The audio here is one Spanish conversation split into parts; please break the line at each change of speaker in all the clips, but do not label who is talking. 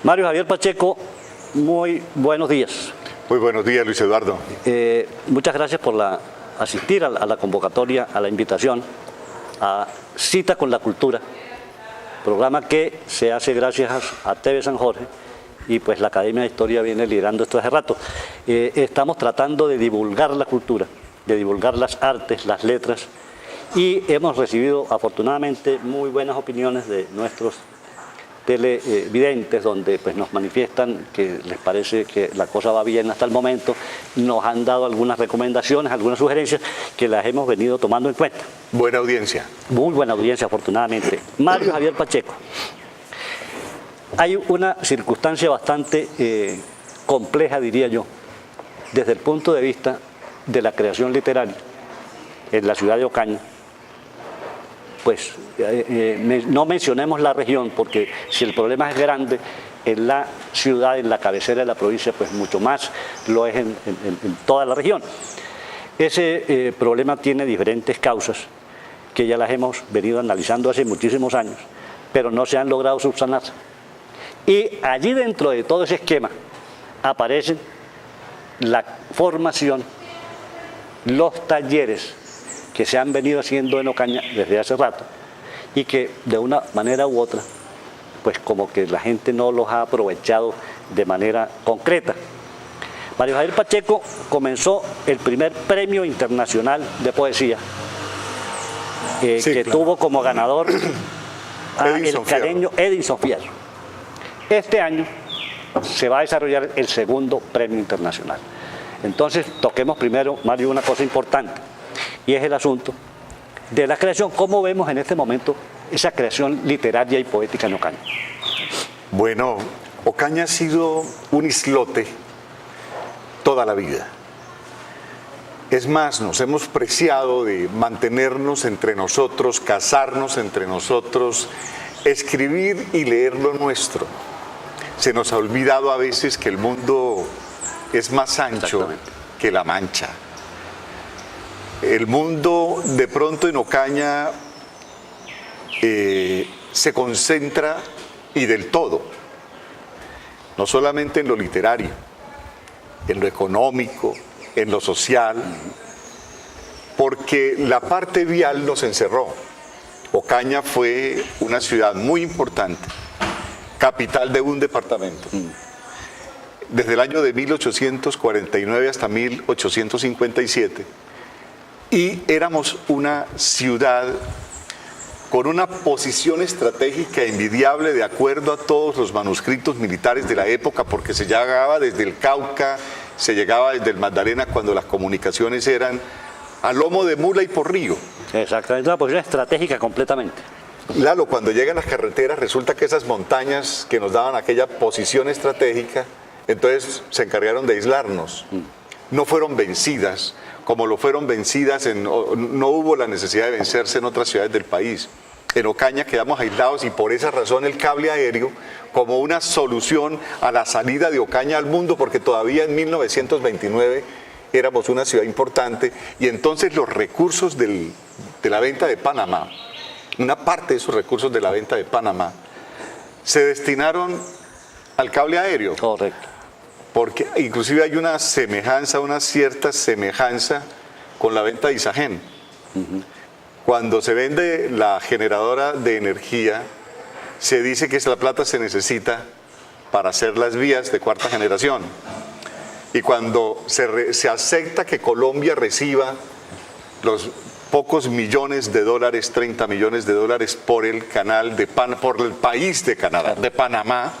Mario Javier Pacheco, muy buenos días.
Muy buenos días, Luis Eduardo.
Muchas gracias por asistir a la convocatoria, a la invitación a Cita con la Cultura, programa que se hace gracias a TV San Jorge y pues la Academia de Historia viene liderando esto hace rato. Estamos tratando de divulgar la cultura, de divulgar las artes, las letras, y hemos recibido afortunadamente muy buenas opiniones de nuestros televidentes, donde pues nos manifiestan que les parece que la cosa va bien hasta el momento. Nos han dado algunas recomendaciones, algunas sugerencias que las hemos venido tomando en cuenta.
Buena audiencia.
Muy buena audiencia, afortunadamente. Mario Javier Pacheco. Hay una circunstancia bastante compleja, diría yo, desde el punto de vista de la creación literaria en la ciudad de Ocaña. Pues no mencionemos la región, porque si el problema es grande en la ciudad, en la cabecera de la provincia, pues mucho más lo es en toda la región. Ese problema tiene diferentes causas que ya las hemos venido analizando hace muchísimos años, pero no se han logrado subsanar. Y allí dentro de todo ese esquema aparecen la formación, los talleres que se han venido haciendo en Ocaña desde hace rato y que de una manera u otra, pues como que la gente no los ha aprovechado de manera concreta. Mario Javier Pacheco comenzó el primer premio internacional de poesía que tuvo como ganador el careño Edinson Fierro. Este año se va a desarrollar el segundo premio internacional. Entonces toquemos primero, Mario, una cosa importante, y es el asunto de la creación. ¿Cómo vemos en este momento esa creación literaria y poética en Ocaña?
Bueno, Ocaña ha sido un islote toda la vida. Es más, nos hemos preciado de mantenernos entre nosotros, casarnos entre nosotros, escribir y leer lo nuestro. Se nos ha olvidado a veces que el mundo es más ancho que la mancha. El mundo de pronto en Ocaña se concentra y del todo, no solamente en lo literario, en lo económico, en lo social, porque la parte vial nos encerró. Ocaña fue una ciudad muy importante, capital de un departamento. Desde el año de 1849 hasta 1857, y éramos una ciudad con una posición estratégica envidiable de acuerdo a todos los manuscritos militares de la época, porque se llegaba desde el Cauca, se llegaba desde el Magdalena, cuando las comunicaciones eran a lomo de mula y por río.
Exactamente, una posición estratégica completamente.
Lalo, cuando llegan las carreteras, resulta que esas montañas que nos daban aquella posición estratégica, entonces se encargaron de aislarnos. No fueron vencidas, como lo fueron vencidas, no hubo la necesidad de vencerse en otras ciudades del país. En Ocaña quedamos aislados y por esa razón el cable aéreo como una solución a la salida de Ocaña al mundo, porque todavía en 1929 éramos una ciudad importante, y entonces los recursos de la venta de Panamá, una parte de esos recursos de la venta de Panamá, se destinaron al cable aéreo.
Correcto.
Porque inclusive hay una semejanza, una cierta semejanza con la venta de Isagen. Cuando se vende la generadora de energía, se dice que esa plata se necesita para hacer las vías de cuarta generación. Y cuando se acepta que Colombia reciba los pocos millones de dólares, 30 millones de dólares por el canal por el país de Canadá, de Panamá,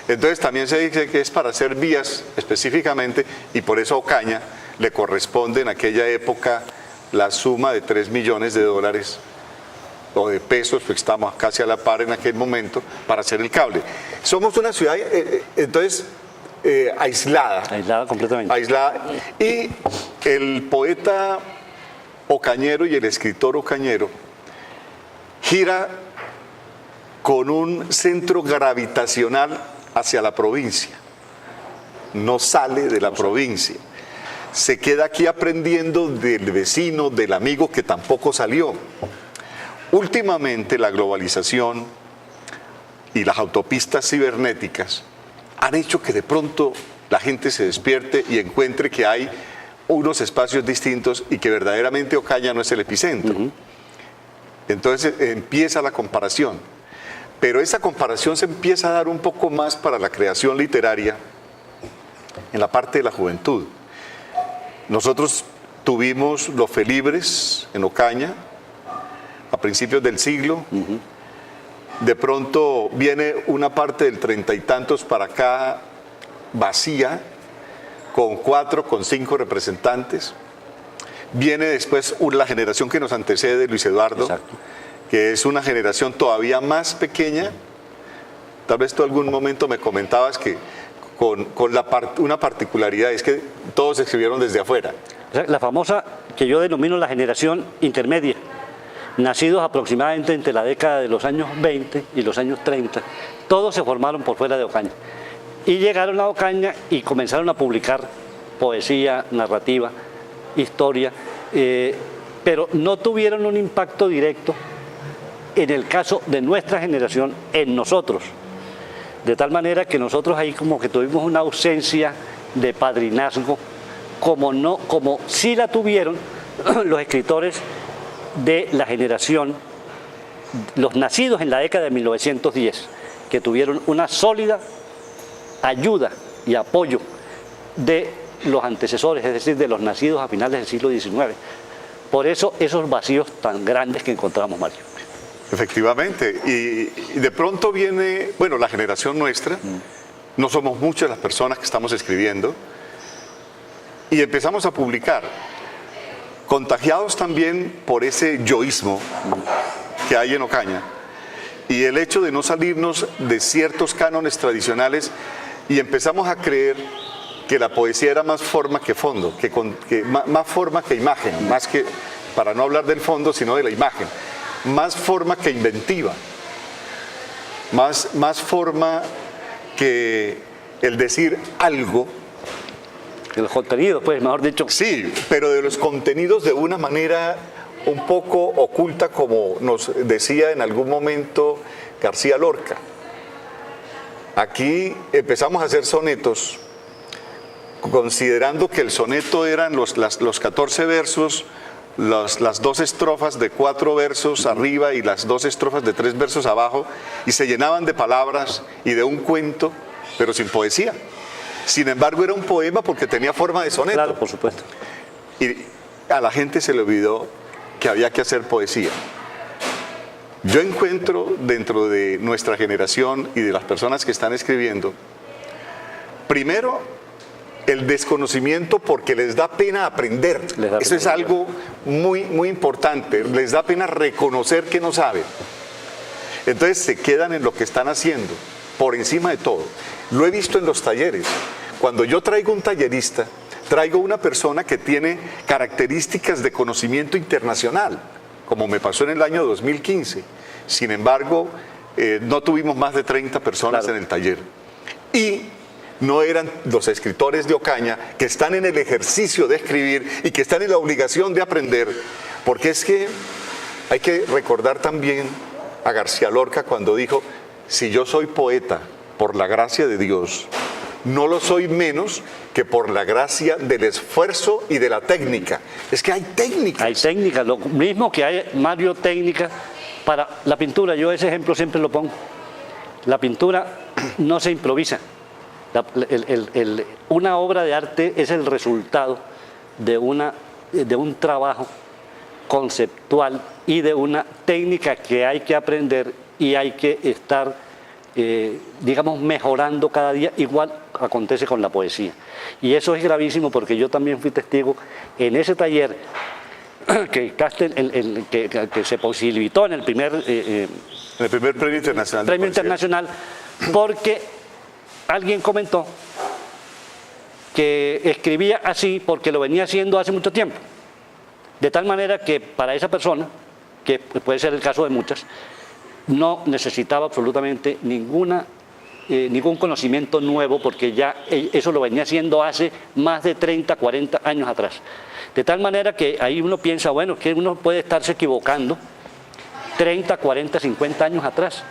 entonces también se dice que es para hacer vías específicamente, y por eso a Ocaña le corresponde en aquella época la suma de 3 millones de dólares o de pesos, pues estamos casi a la par en aquel momento, para hacer el cable. Somos una ciudad entonces aislada.
Aislada completamente.
Aislada. Y el poeta ocañero y el escritor ocañero gira con un centro gravitacional hacia la provincia, no sale de la provincia, se queda aquí aprendiendo del vecino, del amigo que tampoco salió. Últimamente la globalización y las autopistas cibernéticas han hecho que de pronto la gente se despierte y encuentre que hay unos espacios distintos y que verdaderamente Ocaña no es el epicentro. Entonces empieza la comparación. Pero esa comparación se empieza a dar un poco más para la creación literaria en la parte de la juventud. Nosotros tuvimos los Felibres en Ocaña a principios del siglo. De pronto viene una parte del 30 y tantos para acá vacía, con 4, con 5 representantes. Viene después la generación que nos antecede, Luis Eduardo, exacto, que es una generación todavía más pequeña. Tal vez tú algún momento me comentabas que con una particularidad es que todos escribieron desde afuera.
La famosa, que yo denomino la generación intermedia, nacidos aproximadamente entre la década de los años 20 y los años 30, todos se formaron por fuera de Ocaña. Y llegaron a Ocaña y comenzaron a publicar poesía, narrativa, historia, pero no tuvieron un impacto directo en el caso de nuestra generación, en nosotros. De tal manera que nosotros ahí como que tuvimos una ausencia de padrinazgo, como sí la tuvieron los escritores de la generación, los nacidos en la década de 1910, que tuvieron una sólida ayuda y apoyo de los antecesores, es decir, de los nacidos a finales del siglo XIX. Por eso esos vacíos tan grandes que encontramos, Mario.
Efectivamente, y de pronto viene, bueno, la generación nuestra, no somos muchas las personas que estamos escribiendo, y empezamos a publicar, contagiados también por ese yoísmo que hay en Ocaña, y el hecho de no salirnos de ciertos cánones tradicionales, y empezamos a creer que la poesía era más forma que fondo, más forma que imagen, más que, para no hablar del fondo, sino de la imagen, más forma que inventiva, más forma que el decir algo.
De los contenidos, pues, mejor dicho.
Sí, pero de los contenidos de una manera un poco oculta, como nos decía en algún momento García Lorca. Aquí empezamos a hacer sonetos, considerando que el soneto eran los 14 versos, las 2 estrofas de 4 versos arriba y las 2 estrofas de 3 versos abajo, y se llenaban de palabras y de un cuento, pero sin poesía. Sin embargo, era un poema porque tenía forma de soneto.
Claro, por supuesto.
Y a la gente se le olvidó que había que hacer poesía. Yo encuentro dentro de nuestra generación y de las personas que están escribiendo, primero, el desconocimiento porque les da pena aprender. Eso es algo muy, muy importante. Les da pena reconocer que no saben. Entonces se quedan en lo que están haciendo, por encima de todo. Lo he visto en los talleres. Cuando yo traigo un tallerista, traigo una persona que tiene características de conocimiento internacional, como me pasó en el año 2015. Sin embargo, no tuvimos más de 30 personas en el taller. Y no eran los escritores de Ocaña que están en el ejercicio de escribir y que están en la obligación de aprender, porque es que hay que recordar también a García Lorca cuando dijo: si yo soy poeta por la gracia de Dios, no lo soy menos que por la gracia del esfuerzo y de la técnica. Es que hay técnicas. Hay
técnicas, lo mismo que hay, Mario, técnica para la pintura. Yo ese ejemplo siempre lo pongo. La pintura no se improvisa. Una obra de arte es el resultado de un trabajo conceptual y de una técnica que hay que aprender y hay que estar, digamos, mejorando cada día. Igual acontece con la poesía. Y eso es gravísimo porque yo también fui testigo en ese taller que se posibilitó en el primer
Premio Internacional.
Premio Internacional, porque alguien comentó que escribía así porque lo venía haciendo hace mucho tiempo. De tal manera que para esa persona, que puede ser el caso de muchas, no necesitaba absolutamente ningún conocimiento nuevo porque ya eso lo venía haciendo hace más de 30, 40 años atrás. De tal manera que ahí uno piensa, bueno, que uno puede estarse equivocando 30, 40, 50 años atrás.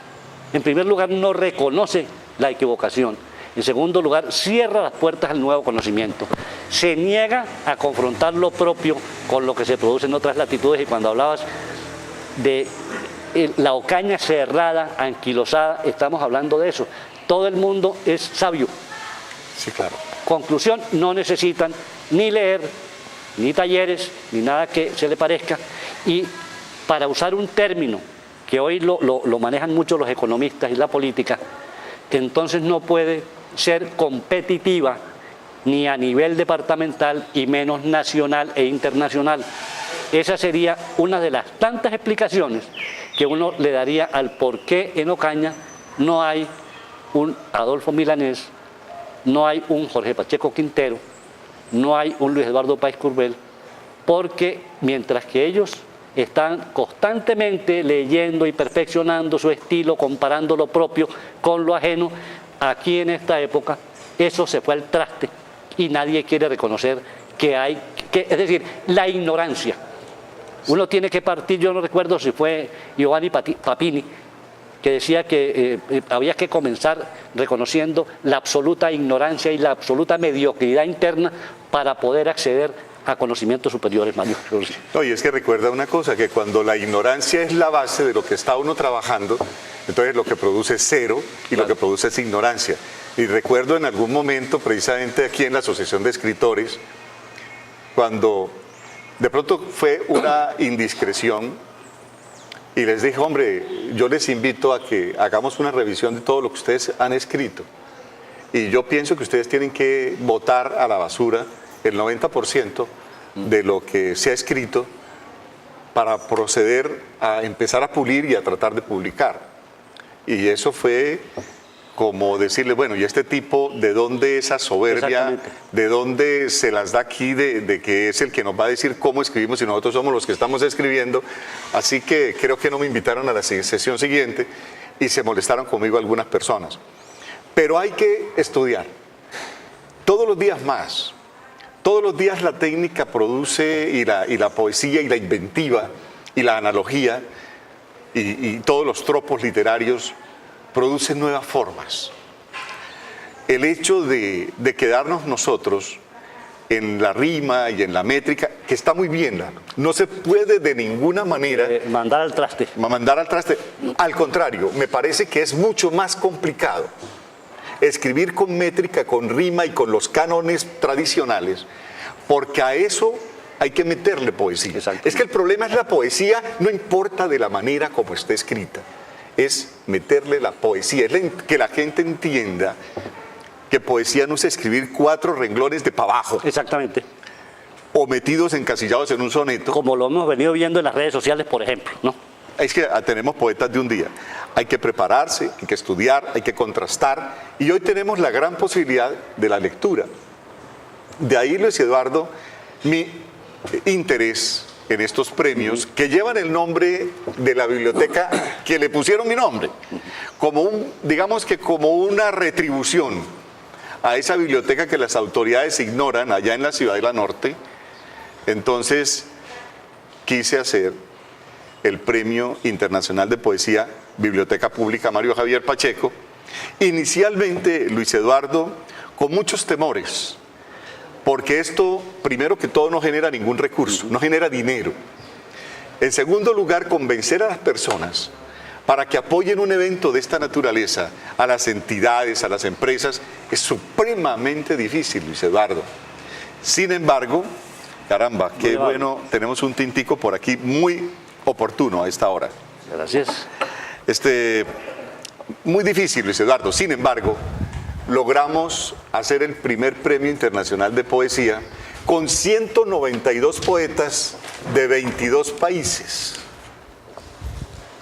En primer lugar, no reconoce la equivocación. En segundo lugar, cierra las puertas al nuevo conocimiento. Se niega a confrontar lo propio con lo que se produce en otras latitudes. Y cuando hablabas de la ocaña cerrada, anquilosada, estamos hablando de eso. Todo el mundo es sabio.
Sí, claro.
Conclusión, no necesitan ni leer, ni talleres, ni nada que se le parezca. Y para usar un término que hoy lo manejan mucho los economistas y la política, entonces no puede ser competitiva ni a nivel departamental y menos nacional e internacional. Esa sería una de las tantas explicaciones que uno le daría al por qué en Ocaña no hay un Adolfo Milanés, no hay un Jorge Pacheco Quintero, no hay un Luis Eduardo Páez Curbel, porque mientras que ellos están constantemente leyendo y perfeccionando su estilo, comparando lo propio con lo ajeno, aquí en esta época eso se fue al traste y nadie quiere reconocer que hay, es decir, la ignorancia. Uno tiene que partir, yo no recuerdo si fue Giovanni Papini, que decía que había que comenzar reconociendo la absoluta ignorancia y la absoluta mediocridad interna para poder acceder a conocimientos superiores, Mario.
No, y es que recuerda una cosa, que cuando la ignorancia es la base de lo que está uno trabajando, entonces lo que produce es cero y claro, lo que produce es ignorancia. Y recuerdo en algún momento, precisamente aquí en la Asociación de Escritores, cuando de pronto fue una indiscreción y les dije, hombre, yo les invito a que hagamos una revisión de todo lo que ustedes han escrito. Y yo pienso que ustedes tienen que botar a la basura el 90% de lo que se ha escrito para proceder a empezar a pulir y a tratar de publicar. Y eso fue como decirle, bueno, ¿y este tipo de dónde esa soberbia, de dónde se las da aquí de que es el que nos va a decir cómo escribimos y nosotros somos los que estamos escribiendo? Así que creo que no me invitaron a la sesión siguiente y se molestaron conmigo algunas personas. Pero hay que estudiar todos los días más. Todos los días la técnica produce y la poesía y la inventiva y la analogía y todos los tropos literarios producen nuevas formas. El hecho de quedarnos nosotros en la rima y en la métrica, que está muy bien, no se puede de ninguna manera
mandar al traste.
Mandar al traste. Al contrario, me parece que es mucho más complicado escribir con métrica, con rima y con los cánones tradicionales, porque a eso hay que meterle poesía. Es que el problema es la poesía, no importa de la manera como esté escrita, es meterle la poesía, es que la gente entienda que poesía no es escribir 4 renglones de para abajo.
Exactamente.
O metidos encasillados en un soneto.
Como lo hemos venido viendo en las redes sociales, por ejemplo, ¿no?
Es que tenemos poetas de un día. Hay que prepararse, hay que estudiar, hay que contrastar. Y hoy tenemos la gran posibilidad de la lectura. De ahí, Luis Eduardo, mi interés en estos premios que llevan el nombre de la biblioteca que le pusieron mi nombre, como digamos que como una retribución a esa biblioteca que las autoridades ignoran allá en la ciudad de la Norte. Entonces quise hacer el Premio Internacional de Poesía Biblioteca Pública Mario Javier Pacheco, inicialmente, Luis Eduardo, con muchos temores, porque esto, primero que todo, no genera ningún recurso, no genera dinero. En segundo lugar, convencer a las personas para que apoyen un evento de esta naturaleza, a las entidades, a las empresas, es supremamente difícil, Luis Eduardo. Sin embargo, caramba, qué bueno, tenemos un tintico por aquí muy oportuno a esta hora.
Gracias.
Muy difícil, Luis Eduardo. Sin embargo, logramos hacer el primer Premio Internacional de Poesía con 192 poetas de 22 países.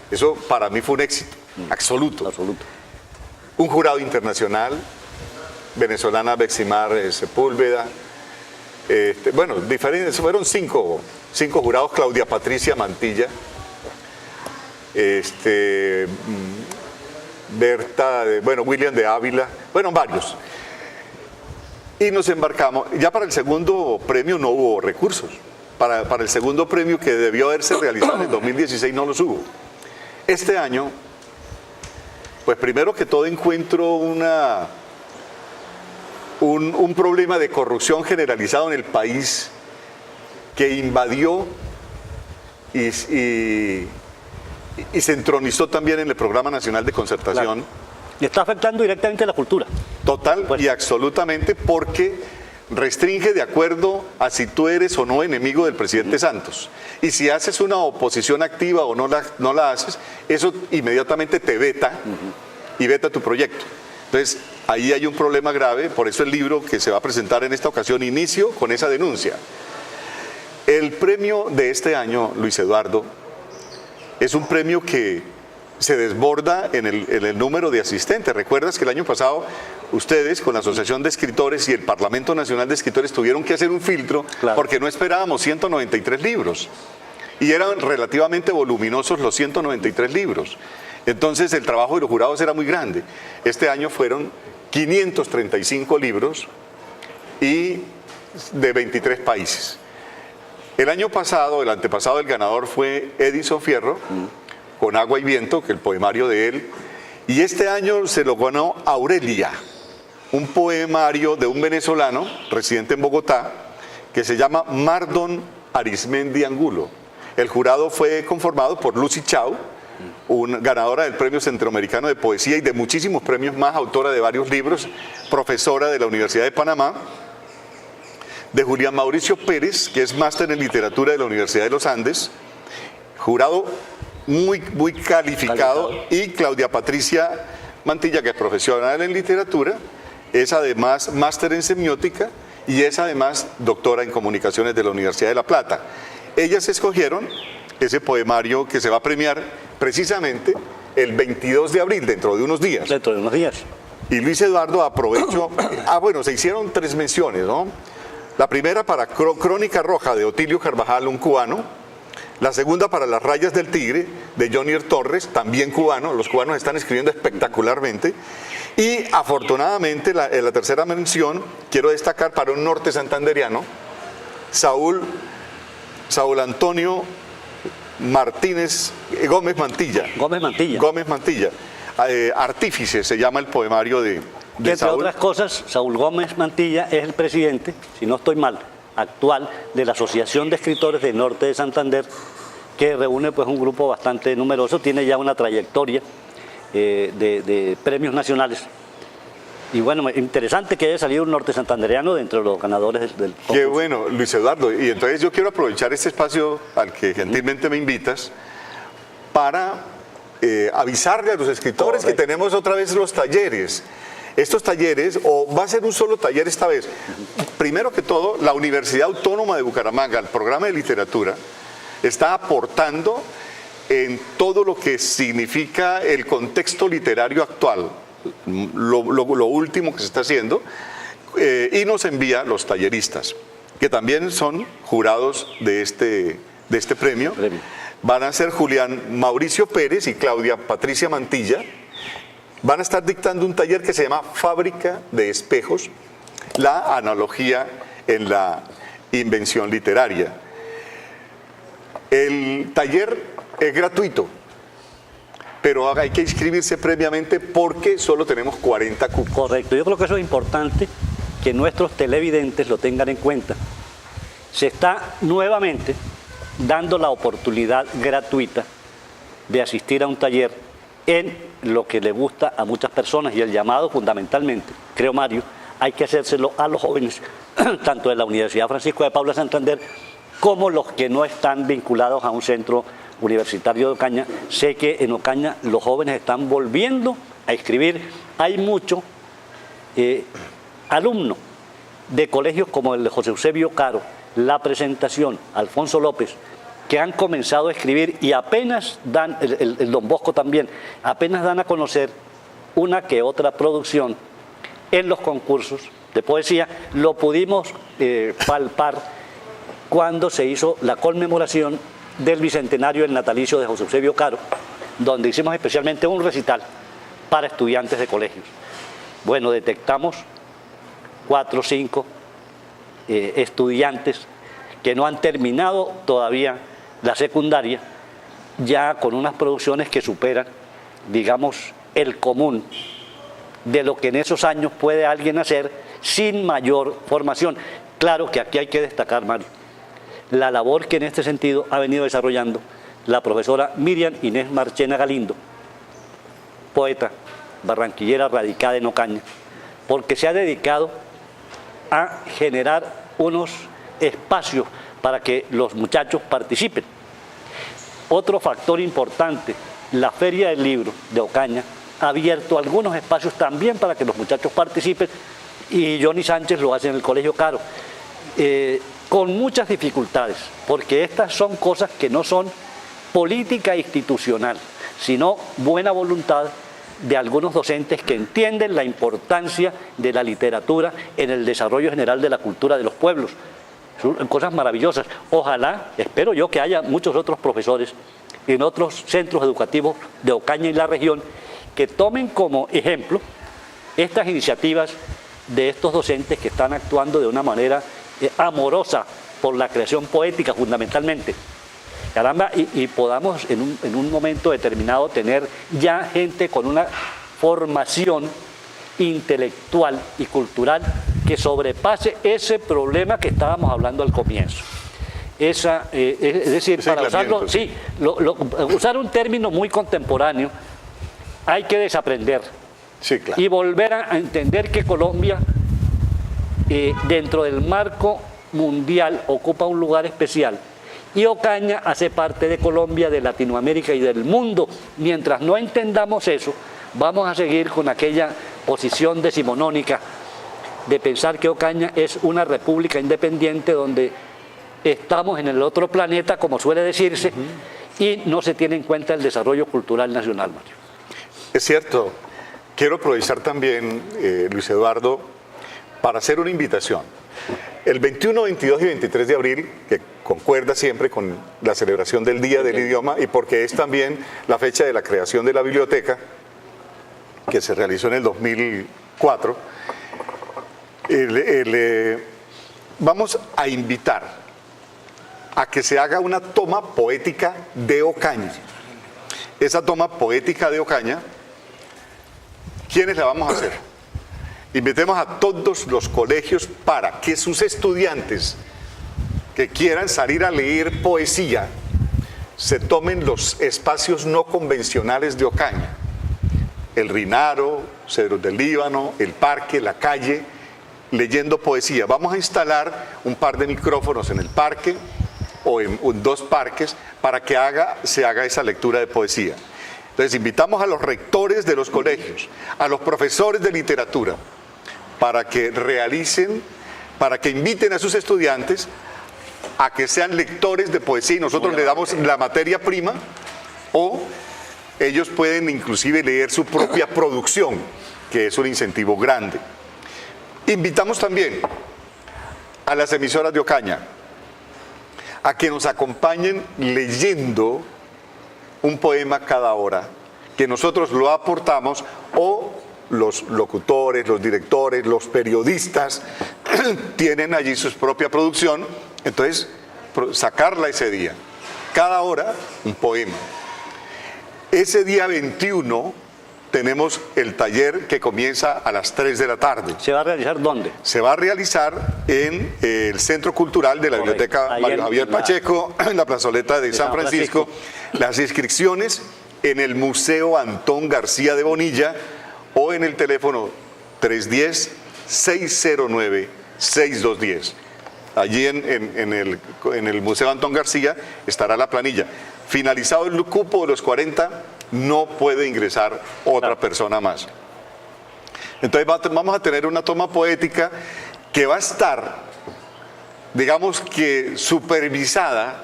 Eso para mí fue un éxito absoluto.
Absoluto.
Un jurado internacional, venezolana Beximar Sepúlveda, bueno, diferentes, fueron cinco jurados, Claudia Patricia Mantilla, Berta, bueno, William de Ávila, bueno, varios. Y nos embarcamos. Ya para el segundo premio no hubo recursos. Para el segundo premio, que debió haberse realizado en el 2016, no los hubo. Este año Pues primero que todo encuentro un problema de corrupción generalizado en el país que invadió y se entronizó también en el Programa Nacional de Concertación.
Claro. Y está afectando directamente a la cultura.
Total
Pues,
y absolutamente, porque restringe de acuerdo a si tú eres o no enemigo del presidente Santos. Y si haces una oposición activa o no la haces, eso inmediatamente te veta y veta tu proyecto. Entonces, ahí hay un problema grave, por eso el libro que se va a presentar en esta ocasión inicio con esa denuncia. El premio de este año, Luis Eduardo, es un premio que se desborda en el número de asistentes. ¿Recuerdas que el año pasado ustedes con la Asociación de Escritores y el Parlamento Nacional de Escritores tuvieron que hacer un filtro porque no esperábamos 193 libros? Y eran relativamente voluminosos los 193 libros. Entonces el trabajo de los jurados era muy grande. Este año fueron 535 libros y de 23 países. El año pasado, el antepasado, el ganador fue Edison Fierro, con Agua y Viento, que el poemario de él. Y este año se lo ganó Aurelia, un poemario de un venezolano, residente en Bogotá, que se llama Mardon Arismendi Angulo. El jurado fue conformado por Lucy Chao, una ganadora del Premio Centroamericano de Poesía y de muchísimos premios más, autora de varios libros, profesora de la Universidad de Panamá, de Julián Mauricio Pérez, que es máster en literatura de la Universidad de los Andes, jurado muy calificado, y Claudia Patricia Mantilla, que es profesional en literatura, es además máster en semiótica y es además doctora en comunicaciones de la Universidad de La Plata. Ellas escogieron ese poemario que se va a premiar precisamente el 22 de abril, dentro de unos días.
Dentro de unos días.
Y Luis Eduardo, aprovecho, bueno, se hicieron 3 menciones, ¿no? La primera para Crónica Roja de Otilio Carvajal, un cubano. La segunda para Las Rayas del Tigre de Jonier Torres, también cubano. Los cubanos están escribiendo espectacularmente. Y afortunadamente en la tercera mención quiero destacar para un norte santanderiano, Saúl Antonio Martínez Gómez Mantilla. Gómez Mantilla. Artífice se llama el poemario de
Entre
Saúl.
otras cosas, Saúl Gómez Mantilla es el presidente, si no estoy mal, actual de la Asociación de Escritores del Norte de Santander, que reúne pues un grupo bastante numeroso, tiene ya una trayectoria de premios nacionales. Y bueno, interesante que haya salido un norte santandereano dentro de los ganadores del concurso.
Qué bueno, Luis Eduardo. Y entonces yo quiero aprovechar este espacio al que gentilmente me invitas para avisarle a los escritores que tenemos otra vez los talleres. Estos talleres, o va a ser un solo taller esta vez. Primero que todo, la Universidad Autónoma de Bucaramanga, el programa de literatura, está aportando en todo lo que significa el contexto literario actual, lo último que se está haciendo, y nos envía los talleristas, que también son jurados de este premio. Van a ser Julián Mauricio Pérez y Claudia Patricia Mantilla. Van a estar dictando un taller que se llama Fábrica de Espejos, la analogía en la invención literaria. El taller es gratuito, pero hay que inscribirse previamente porque solo tenemos 40 cupos.
Correcto, yo creo que eso es importante que nuestros televidentes lo tengan en cuenta. Se está nuevamente dando la oportunidad gratuita de asistir a un taller en lo que le gusta a muchas personas, y el llamado fundamentalmente, creo Mario, hay que hacérselo a los jóvenes, tanto de la Universidad Francisco de Paula Santander, como los que no están vinculados a un centro universitario de Ocaña. Sé que en Ocaña los jóvenes están volviendo a escribir. Hay muchos alumnos de colegios como el de José Eusebio Caro, La Presentación, Alfonso López, que han comenzado a escribir y apenas dan, el Don Bosco también, apenas dan a conocer una que otra producción en los concursos de poesía. Lo pudimos palpar cuando se hizo la conmemoración del bicentenario del natalicio de José Eusebio Caro, donde hicimos especialmente un recital para estudiantes de colegios. Bueno, detectamos 4 o 5 estudiantes que no han terminado todavía la secundaria, ya con unas producciones que superan, digamos, el común de lo que en esos años puede alguien hacer sin mayor formación. Claro que aquí hay que destacar, Mario, la labor que en este sentido ha venido desarrollando la profesora Miriam Inés Marchena Galindo, poeta barranquillera radicada en Ocaña, porque se ha dedicado a generar unos espacios para que los muchachos participen. Otro factor importante, la Feria del Libro de Ocaña ha abierto algunos espacios también para que los muchachos participen, y Johnny Sánchez lo hace en el Colegio Caro, con muchas dificultades, porque estas son cosas que no son política institucional, sino buena voluntad de algunos docentes que entienden la importancia de la literatura en el desarrollo general de la cultura de los pueblos. Son cosas maravillosas. Ojalá, espero yo, que haya muchos otros profesores en otros centros educativos de Ocaña y la región que tomen como ejemplo estas iniciativas de estos docentes que están actuando de una manera amorosa por la creación poética fundamentalmente. Caramba, y podamos en un momento determinado tener ya gente con una formación intelectual y cultural que sobrepase ese problema que estábamos hablando al comienzo. Es decir, para usarlo, sí, usar un término muy contemporáneo, hay que desaprender,
sí, claro,
y volver a entender que Colombia, dentro del marco mundial, ocupa un lugar especial. Y Ocaña hace parte de Colombia, de Latinoamérica y del mundo. Mientras no entendamos eso, vamos a seguir con aquella posición decimonónica de pensar que Ocaña es una república independiente donde estamos en el otro planeta, como suele decirse, y no se tiene en cuenta el desarrollo cultural nacional, Mario.
Es cierto. Quiero aprovechar también, Luis Eduardo, para hacer una invitación. El 21, 22 y 23 de abril, que concuerda siempre con la celebración del Día del Idioma y porque es también la fecha de la creación de la biblioteca, que se realizó en el 2004, vamos a invitar a que se haga una toma poética de Ocaña. Esa toma poética de Ocaña, ¿quiénes la vamos a hacer? Invitemos a todos los colegios para que sus estudiantes que quieran salir a leer poesía se tomen los espacios no convencionales de Ocaña. El Rinaro, Cedros del Líbano, el parque, la calle, leyendo poesía. Vamos a instalar un par de micrófonos en el parque o en dos parques para que se haga esa lectura de poesía. Entonces invitamos a los rectores de los colegios, a los profesores de literatura, para que realicen, para que inviten a sus estudiantes a que sean lectores de poesía y nosotros le damos la materia prima, o ellos pueden inclusive leer su propia producción, que es un incentivo grande. Invitamos también a las emisoras de Ocaña a que nos acompañen leyendo un poema cada hora, que nosotros lo aportamos, o los locutores, los directores, los periodistas tienen allí su propia producción, entonces sacarla ese día. Cada hora un poema. Ese día 21 tenemos el taller que comienza a las 3 de la tarde.
¿Se va a realizar dónde?
Se va a realizar en el Centro Cultural de la Biblioteca Mario Javier Pacheco, en la plazoleta de San Francisco. Las inscripciones en el Museo Antón García de Bonilla o en el teléfono 310-609-6210. Allí en el Museo Antón García estará la planilla. Finalizado el cupo de los 40, no puede ingresar otra persona más. Entonces vamos a tener una toma poética que va a estar, digamos que supervisada,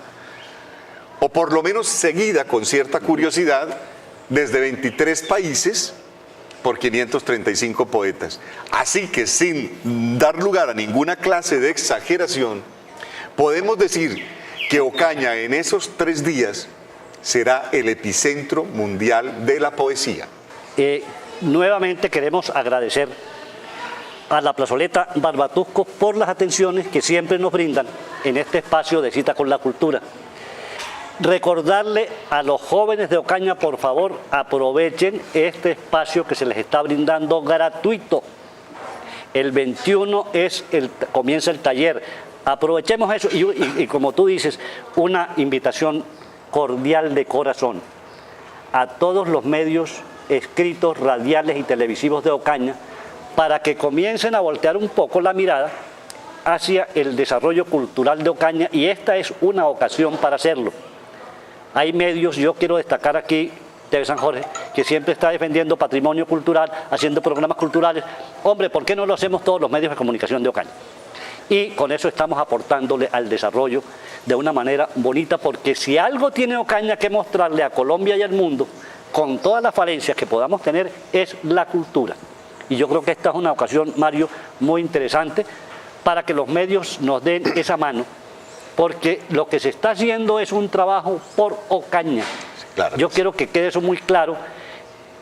o por lo menos seguida con cierta curiosidad, desde 23 países por 535 poetas. Así que sin dar lugar a ninguna clase de exageración, podemos decir que Ocaña en esos 3 días será el epicentro mundial de la poesía.
Nuevamente queremos agradecer a la plazoleta Barbatusco por las atenciones que siempre nos brindan en este espacio de Cita con la Cultura. Recordarle a los jóvenes de Ocaña, por favor, aprovechen este espacio que se les está brindando gratuito. El 21 comienza el taller. Aprovechemos eso y como tú dices, una invitación cordial de corazón a todos los medios escritos, radiales y televisivos de Ocaña para que comiencen a voltear un poco la mirada hacia el desarrollo cultural de Ocaña, y esta es una ocasión para hacerlo. Hay medios, yo quiero destacar aquí TV San Jorge, que siempre está defendiendo patrimonio cultural, haciendo programas culturales. Hombre, ¿por qué no lo hacemos todos los medios de comunicación de Ocaña? Y con eso estamos aportándole al desarrollo de una manera bonita, porque si algo tiene Ocaña que mostrarle a Colombia y al mundo, con todas las falencias que podamos tener, es la cultura. Y yo creo que esta es una ocasión, Mario, muy interesante para que los medios nos den esa mano, porque lo que se está haciendo es un trabajo por Ocaña. Claro. Yo quiero que quede eso muy claro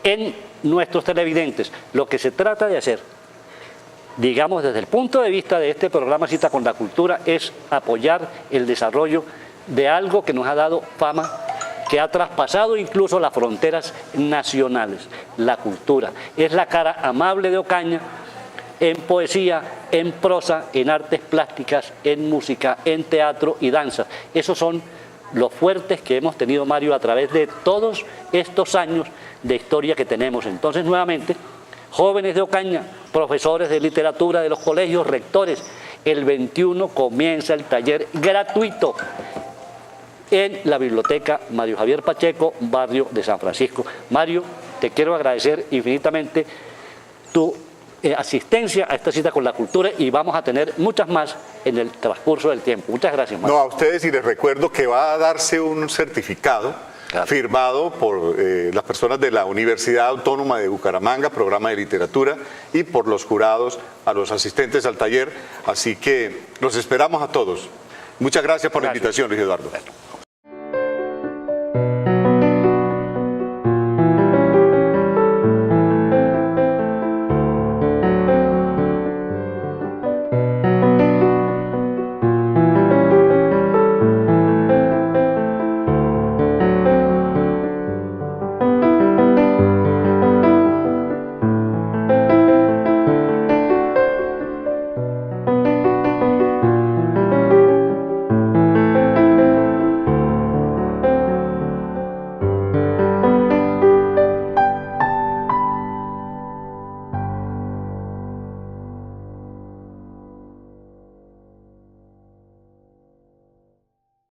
en nuestros televidentes. Lo que se trata de hacer, digamos desde el punto de vista de este programa Cita con la Cultura, es apoyar el desarrollo de algo que nos ha dado fama, que ha traspasado incluso las fronteras nacionales. La cultura es la cara amable de Ocaña, en poesía, en prosa, en artes plásticas, en música, en teatro y danza. Esos son los fuertes que hemos tenido, Mario, a través de todos estos años de historia que tenemos. Entonces, nuevamente, jóvenes de Ocaña, profesores de literatura de los colegios, rectores, el 21 comienza el taller gratuito en la Biblioteca Mario Javier Pacheco, barrio de San Francisco. Mario, te quiero agradecer infinitamente tu asistencia a esta cita con la cultura, y vamos a tener muchas más en el transcurso del tiempo. Muchas gracias, Mario.
No, a ustedes, y les recuerdo que va a darse un certificado firmado por las personas de la Universidad Autónoma de Bucaramanga, programa de literatura, y por los jurados, a los asistentes al taller. Así que los esperamos a todos. Muchas gracias por la invitación, Luis Eduardo. Bueno.